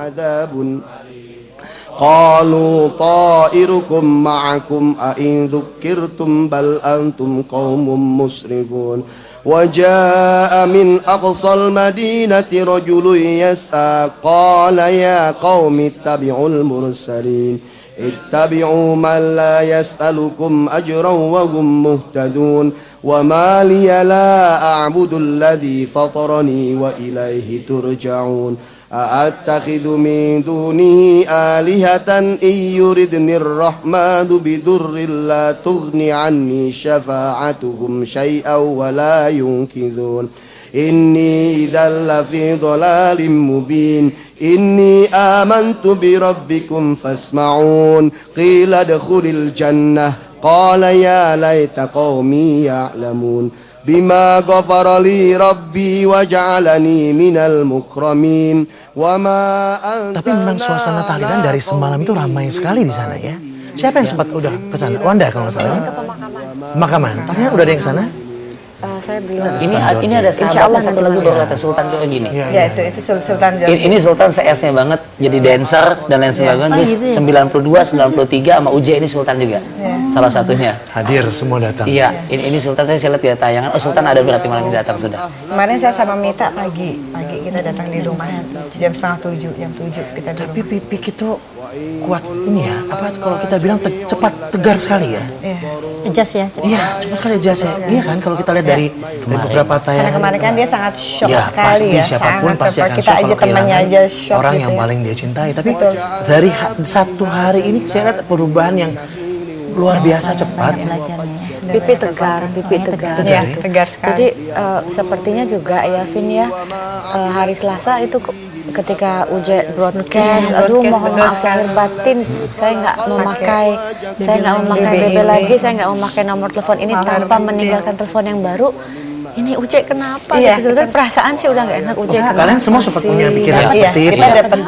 عذاب قالوا طائركم معكم أئن ذكرتم بل أنتم قوم مسرفون وجاء من أقصى المدينة رجل يسعى قال يا قوم اتبعوا المرسلين اتبعوا من لا يسألكم أجرا وهم مهتدون وما لي لا أعبد الذي فطرني وإليه ترجعون أأتخذ من دونه آلهة إن يردني الرحمن بضر لا تغني عني شفاعتهم شيئا ولا ينقذون إني إذا لفي ضلال مبين إني آمنت بربكم فاسمعون قيل ادخل الجنة قال يا ليت قومي يعلمون بما غفر لي ربي وجعلني من المكرمين وما أنزلنا. Tapi memang suasana tahlilan dari semalam itu ramai sekali di sana ya. Siapa yang sempat udah ke sana? Wanda kalau nggak salah. Ke pemakaman. Pemakaman. Tahlilan udah ada yang ke sana? Saya belum. Ini ada sahabat satu lagi baru kata Sultan tuh gini. Ya itu Sultan. Ini Sultan CS-nya banget, jadi dancer dan lain sebagainya. Terus 92, 93 sama UJ ini Sultan juga. Salah satunya. Hadir semua datang. Iya, ini Sultan saya lihat di tayangan. Oh, Sultan ada berarti malam ini datang sudah. Kemarin saya sama Mita pagi kita datang di rumah jam 6:30, jam 7 kita di rumah. Tapi Pipik itu kuat ini ya. Apa kalau kita bilang cepat tegar sekali ya? Adjust ya. Iya, cepat sekali adjust ya. Iya kan kalau kita lihat dari beberapa tayangan. Karena kemarin kan dia sangat shock ya, sekali pasti, ya. Siapapun pasti akan kita shock aja temannya aja shock orang gitu yang ya. paling dia cintai. Tapi dari satu hari ini saya lihat perubahan yang luar biasa cepat. Pipi tegar. Ya, tegar sekali. Jadi sepertinya juga ya Vin ya, hari Selasa itu ketika Uje broadcast, aduh mohon maaf lahir batin, saya nggak memakai BB lagi, saya nggak memakai nomor telepon ini tanpa meninggalkan telepon yang baru. Ini Uje kenapa? Iya, sebetulnya perasaan sih udah nggak enak Uje. Kalian semua sempat punya pikiran Iya, seperti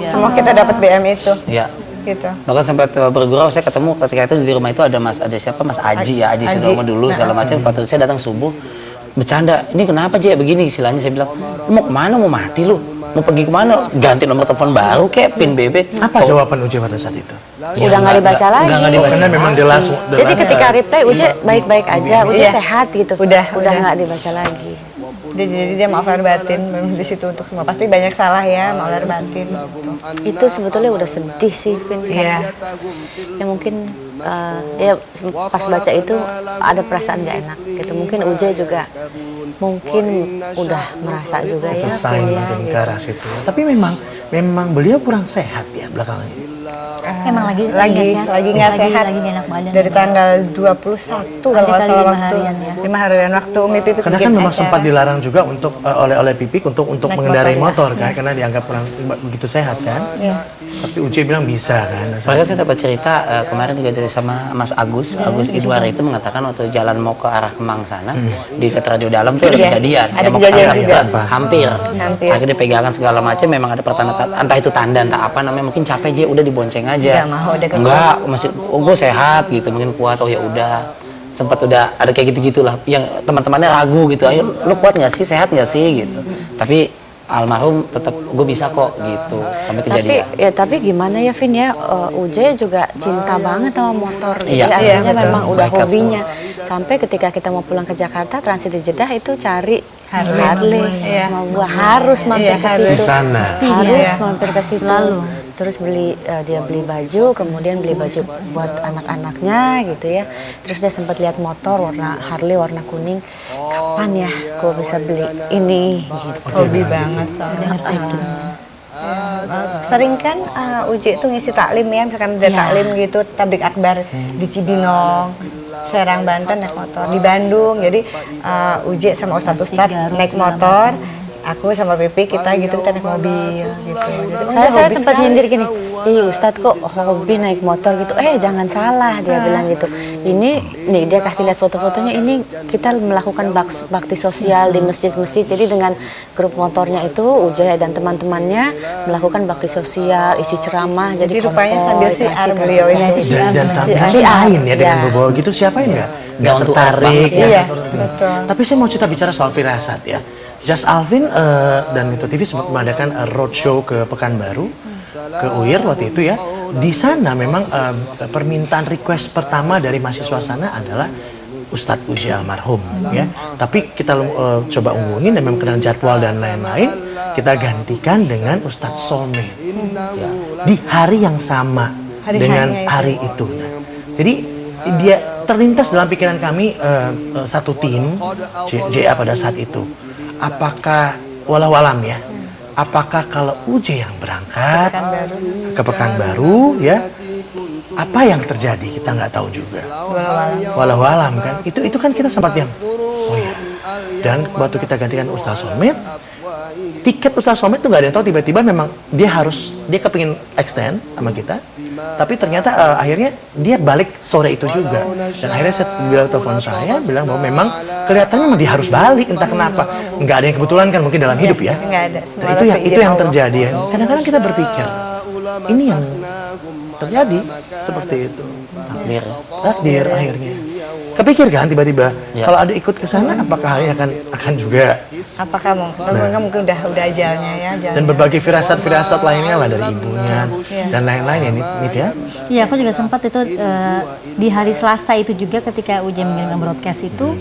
itu. kita dapat BM itu. Iya. Gitu. Bahkan sempat bergurau, saya ketemu ketika itu di rumah itu ada siapa Mas Aji ya, Aji Sudomo dulu segala macam. Waktu saya datang subuh bercanda, ini kenapa aja begini istilahnya. Saya bilang, lu mau kemana, mau mati lu, mau pergi kemana, ganti nomor telepon baru kayak pin BB. Apa jawaban Uje pada saat itu? Udah nggak dibaca lagi. Karena memang jelas. Jadi ketika reply Uje baik-baik aja, Uje sehat gitu. Udah nggak dibaca lagi. Jadi dia maaf lahir batin memang di situ untuk semua. Pasti banyak salah ya, maaf lahir batin. Itu sebetulnya udah sedih sih, Vin. Iya. Ya mungkin ya pas baca itu ada perasaan gak enak gitu. Mungkin Uje juga mungkin udah merasa juga ya. Selesai mungkin ke arah situ. Tapi memang beliau kurang sehat ya belakangan ini. Emang lagi nggak sehat. Lagi enak badan. Dari tanggal 21 kalau nggak salah waktu. 5 harian waktu Umi Pipik. Karena kan memang sempat dilarang juga untuk oleh Pipik untuk mengendarai motor kan, karena dianggap kurang begitu sehat kan. Tapi Uci bilang bisa kan. Padahal saya dapat cerita kemarin juga dari sama Mas Agus Idwar itu mengatakan waktu jalan mau ke arah Kemang sana di dekat Radio Dalam tuh ada kejadian. Ada kejadian juga. Hampir. Akhirnya pegangan segala macam, memang ada pertanda, entah itu tanda entah apa namanya, mungkin capek aja udah dibonceng aja. Enggak, masih gue sehat gitu, mungkin kuat. Oh ya udah, sempat udah ada kayak gitu-gitulah yang teman-temannya ragu gitu, ayo lu kuat nggak sih, sehat nggak sih gitu. Tapi almarhum tetap gue bisa kok gitu sampai kejadian. Tapi gimana ya Vin ya, Uje juga cinta banget sama motor. Iya, akhirnya memang udah hobinya. Sampai ketika kita mau pulang ke Jakarta, transit di Jeddah itu cari Harley. Harus mampir ke situ. Harus mampir ke situ. Terus dia beli baju, kemudian beli baju buat anak-anaknya gitu ya. Terus dia sempat lihat motor warna Harley warna kuning. Kapan ya gue bisa beli ini? Gitu. Hobi banget. Sering kan Uji itu ngisi taklim ya, misalkan ada taklim gitu, tablik akbar di Cibinong, Serang, Banten naik motor. Di Bandung, jadi Uji sama Ustadz naik motor. Aku sama Pipi kita naik mobil gitu. Saya sempat nyindir gini, Ustadz kok hobi naik motor gitu. Jangan salah, dia bilang gitu. Ini nih dia kasih lihat foto-fotonya, ini kita melakukan bakti sosial di masjid-masjid. Jadi dengan grup motornya itu Ujaya dan teman-temannya melakukan bakti sosial, isi ceramah. Jadi rupanya sambil siar beliau ini. Dan tampilnya lain ya dengan berbau gitu, siapa yang nggak tertarik ya. Betul. Tapi saya mau bicara soal firasat ya. Jas Alvin dan Mito TV sempat mengadakan roadshow ke Pekanbaru, ke UIR waktu itu ya. Di sana memang permintaan request pertama dari mahasiswa sana adalah Ustadz Uji almarhum ya. Tapi kita coba hubungin dan memang kenal jadwal dan lain-lain, kita gantikan dengan Ustadz Soulmate ya. Di hari yang sama dengan hari itu. Nah, jadi dia terlintas dalam pikiran kami satu tim JA pada saat itu. Apakah walau alam ya? Apakah kalau UJ yang berangkat ke Pekanbaru ya? Apa yang terjadi kita nggak tahu juga. Walau alam kan? Itu kan kita sempat yang oh ya. Dan waktu kita gantikan Ustaz Somit, tiket Ustaz Somit tuh nggak ada yang tahu, tiba-tiba memang dia kepingin extend sama kita, tapi ternyata akhirnya dia balik sore itu juga. Dan akhirnya dia telepon saya bilang bahwa memang kelihatannya memang dia harus balik, entah kenapa. Nggak ada yang kebetulan kan mungkin dalam hidup ya. Nah, itu yang terjadi ya. Kadang-kadang kita berpikir ini yang terjadi seperti itu. Takdir akhirnya. Kepikir kan tiba-tiba kalau ada ikut ke sana, apakah halnya akan juga? Apakah mungkin udah ajalnya ya? Dan berbagai firasat lainnya lah dari ibunya dan lain-lain ya, Nit ya. Iya, aku juga sempat itu di hari Selasa itu juga ketika UJ mengirimkan broadcast itu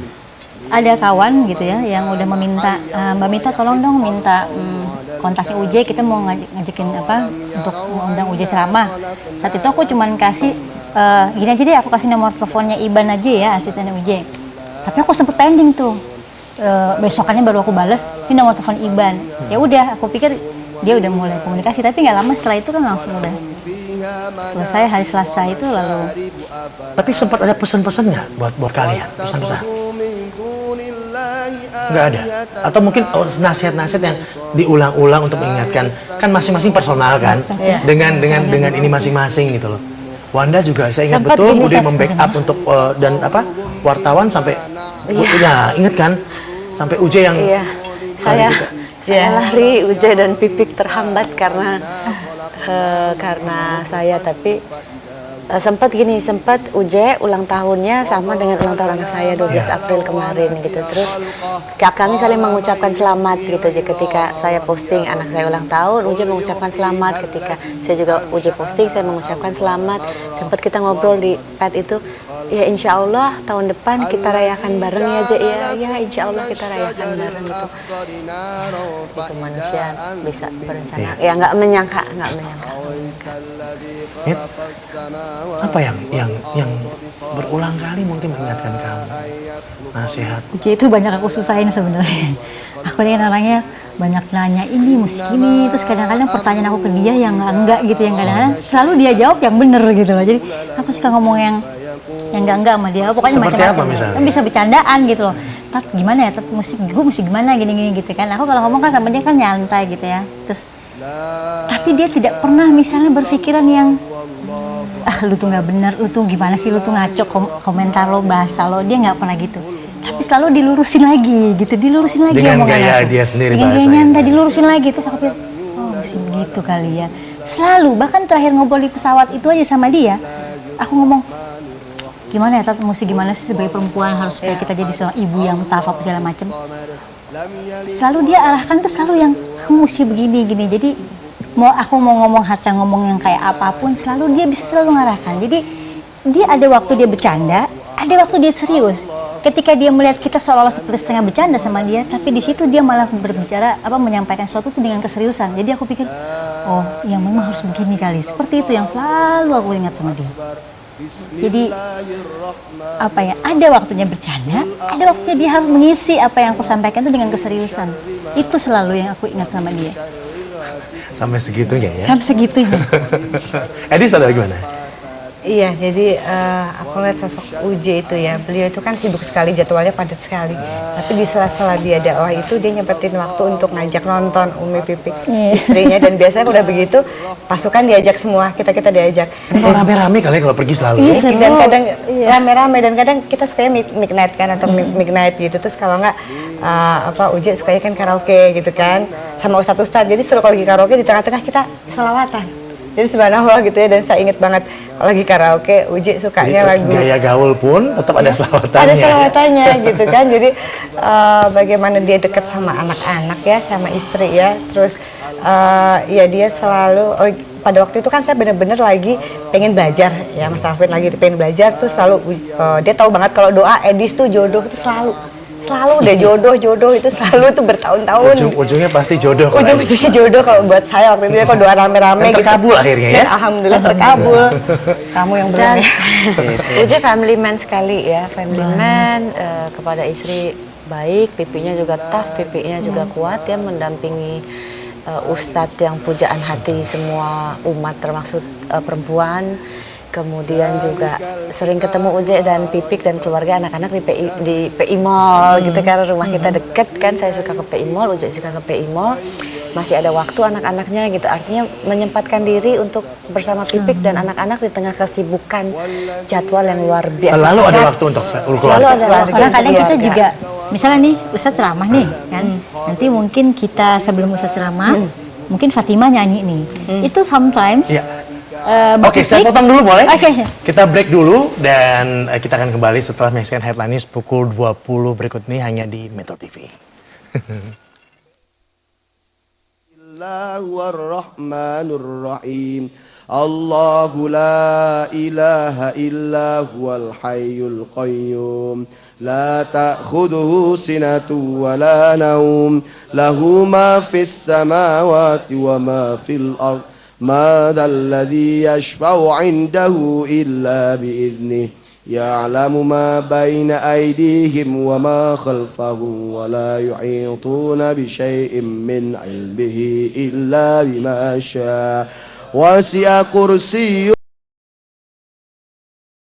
ada kawan gitu ya yang udah meminta Mbak Mita tolong dong minta kontaknya UJ, kita mau ngajakin apa untuk undang UJ ceramah. Saat itu aku cuman kasih gini aja deh, aku kasih nomor teleponnya Iban aja ya, asisten UJ. Tapi aku sempet pending tuh. Besokannya baru aku balas, ini nomor telepon Iban. Ya udah, aku pikir dia udah mulai komunikasi, tapi nggak lama setelah itu kan langsung udah selesai hari Selasa itu lalu. Tapi sempat ada pesan-pesannya buat kalian, pesan-pesan? Nggak ada? Atau mungkin nasihat-nasihat yang diulang-ulang untuk mengingatkan, kan masing-masing personal kan, dengan ini masing-masing gitu loh. Wanda juga saya ingat betul udah membackup untuk dan wartawan sampai ingat kan sampai UJ yang saya lari UJ dan Pipik terhambat karena saya, tapi sempat UJ ulang tahunnya sama dengan ulang tahun anak saya 12 April kemarin gitu. Terus kami saling mengucapkan selamat gitu. Jadi ketika saya posting anak saya ulang tahun, UJ mengucapkan selamat. Ketika saya juga UJ posting, saya mengucapkan selamat. Sempat kita ngobrol di pet itu, ya insya Allah tahun depan kita rayakan bareng ya Je ya insya Allah kita rayakan bareng gitu. Itu manusia bisa berencana. Ya nggak menyangka. Apa yang berulang kali mungkin mengingatkan kamu nasihat? Uji itu banyak aku susahin sebenarnya. Aku ini orangnya banyak nanya ini musik ini, terus kadang-kadang pertanyaan aku ke dia yang enggak gitu, yang kadang-kadang selalu dia jawab yang bener gitu loh. Jadi aku suka ngomong yang enggak sama dia, pokoknya macam-macam. Kan bisa bercandaan gitu loh. Tat gimana ya, tat musik gimana gini-gini gitu kan. Aku kalau ngomong kan sama dia kan nyantai gitu ya. Terus tapi dia tidak pernah misalnya berpikiran yang lu tuh nggak benar, lu tuh gimana sih, lu tuh ngaco komentar lo, bahasa lo, dia nggak pernah gitu. Tapi selalu dilurusin lagi dengan gaya dia sendiri, dengan gaya nyantai dilurusin lagi. Terus aku pikir oh mesti begitu kali ya. Selalu, bahkan terakhir ngobrol di pesawat itu aja sama dia, aku ngomong gimana ya Tat, mesti gimana sih sebagai perempuan harus supaya kita jadi seorang ibu yang tafap segala macam. Selalu dia arahkan tuh selalu yang kamu mesti begini. Jadi aku mau ngomong harta ngomong yang kayak apapun, selalu dia bisa selalu ngarahkan. Jadi dia ada waktu dia bercanda, ada waktu dia serius. Ketika dia melihat kita seolah-olah seperti setengah bercanda sama dia, tapi di situ dia malah berbicara menyampaikan sesuatu tuh dengan keseriusan. Jadi aku pikir, oh yang memang harus begini kali. Seperti itu yang selalu aku ingat sama dia. Jadi ada waktunya bercanda, ada waktunya dia harus mengisi apa yang aku sampaikan itu dengan keseriusan. Itu selalu yang aku ingat sama dia. Sampai segitunya ya? Sampai segitunya. Edis ada gimana? Iya, jadi aku lihat sosok UJ itu ya, beliau itu kan sibuk sekali, jadwalnya padat sekali. Tapi di sela-sela dia dakwah itu dia nyempetin waktu untuk ngajak nonton Umi Pipik, istrinya, dan biasanya udah begitu pasukan diajak semua, kita diajak. Kalau rame-rame kali kalau pergi selalu. Iya, dan kadang rame-rame, dan kadang kita sukanya midnight kan, atau midnight gitu. Terus kalau nggak UJ sukanya kan karaoke gitu kan, sama ustadz. Jadi selalu kalau lagi karaoke di tengah-tengah kita sholawatan. Jadi subhanallah gitu ya, dan saya inget banget kalau lagi karaoke Uji sukanya lagu gaya gaul pun tetap ada selawatannya. Ada selawatannya gitu kan. Jadi bagaimana dia dekat sama anak-anak ya, sama istri ya. Terus ya dia selalu pada waktu itu kan saya bener-bener lagi pengen belajar ya, Mas Hafid lagi pengen belajar tuh selalu dia tahu banget kalau doa Edis tuh jodoh tuh selalu deh jodoh itu selalu tuh bertahun-tahun. Ujungnya pasti jodoh. Ujung-ujungnya jodoh kalau buat saya waktu itu ya, kalau doa rame-rame gitu. Terkabul akhirnya ya. Dan alhamdulillah terkabul. Kamu yang benar. Uji family man sekali ya, family man kepada istri baik, pipinya juga tough, pipinya juga kuat ya, mendampingi ustadz yang pujaan hati semua umat termasuk perempuan. Kemudian juga sering ketemu Uje dan Pipik dan keluarga anak-anak di PI Mall gitu, karena rumah kita deket kan, saya suka ke PI Mall, Uje suka ke PI Mall, masih ada waktu anak-anaknya gitu, artinya menyempatkan diri untuk bersama Pipik dan anak-anak di tengah kesibukan jadwal yang luar biasa. Selalu ada waktu untuk keluarga. Selalu ada waktu. Karena kadang kita juga, misalnya nih Ustadz ceramah nih kan, nanti mungkin kita sebelum Ustadz ceramah, mungkin Fatimah nyanyi nih, itu sometimes. Oke, saya potong dulu boleh? Oke. Kita break dulu dan kita akan kembali setelah menyaksikan Headline News pukul 20 berikut ini hanya di Metro TV. Bismillahirrahmanirrahim. Allahu la ilaha illa huwal hayyul qayyum. La ta'khudhuhu sinatu wa la nawm. Lahu ma fis samawati wa ma fil ardh. ما ذا الذي يشفع عنده إلا بإذنه يعلم ما بين أيديهم وما خلفهم ولا يحيطون بشيء من علمه إلا بما شاء وسع كرسيه